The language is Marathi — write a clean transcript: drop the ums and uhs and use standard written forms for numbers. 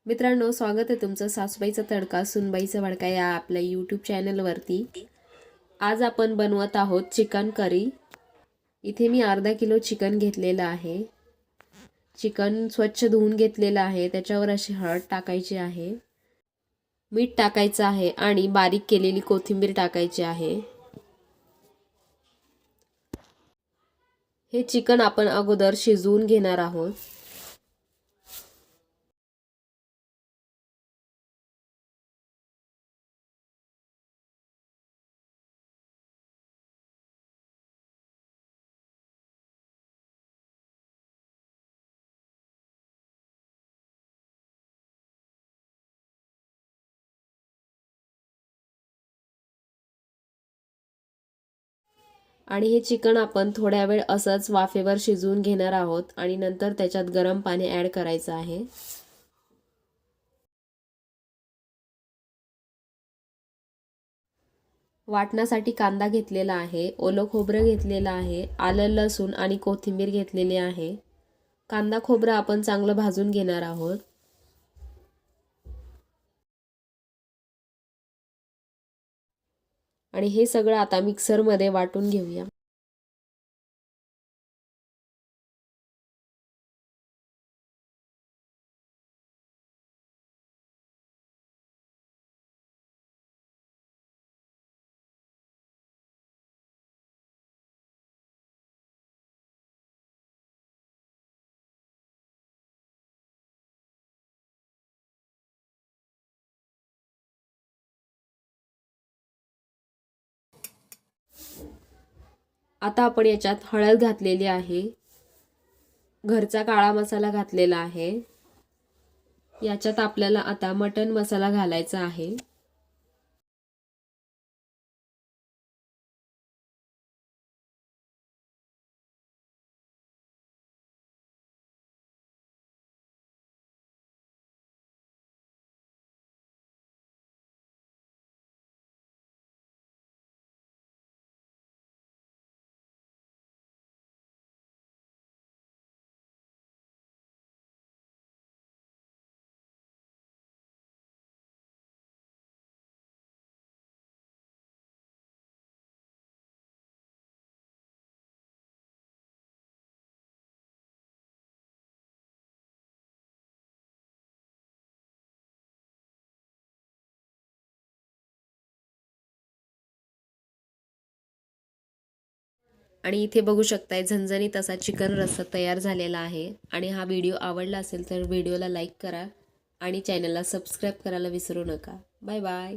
मित्रांनो, स्वागत आहे तुमचं सासूबाईचा तडका सुनबाईचा भडका या आपल्या यूट्यूब चॅनलवरती। आज आपण बनवत आहोत चिकन करी। इथे मी अर्धा किलो चिकन घेतलेलं आहे। चिकन स्वच्छ धुवून घेतलेलं आहे। त्याच्यावर अशी हळद टाकायची आहे, मीठ टाकायचं आहे आणि बारीक केलेली कोथिंबीर टाकायची आहे। हे चिकन आपण अगोदर शिजवून घेणार आहोत। आणि हे चिकन आपण थोड्या वेळ असंच वाफेवर शिजवून घेणार आहोत आणि नंतर त्याच्यात गरम पाणी ॲड करायचं आहे। वाटण्यासाठी कांदा घेतलेला आहे, ओलं खोबरं घेतलेलं आहे, आलं लसूण आणि कोथिंबीर घेतलेली आहे। कांदा खोबरं आपण चांगलं भाजून घेणार आहोत। आणि हे सगळं आता मिक्सरमध्ये वाटून घेऊया। आता आपण याच्यात हळद घातलेली आहे, घरचा काळा मसाला घातलेला आहे। याच्यात आपल्याला आता मटण मसाला घालायचा आहे। आणि इथे बघू शकताय झणझणीत असा चिकन रस्सा तयार झालेला आहे। आणि हा व्हिडिओ आवडला असेल तर व्हिडिओला लाईक करा आणि चॅनलला सबस्क्राईब करायला विसरू नका। Bye bye.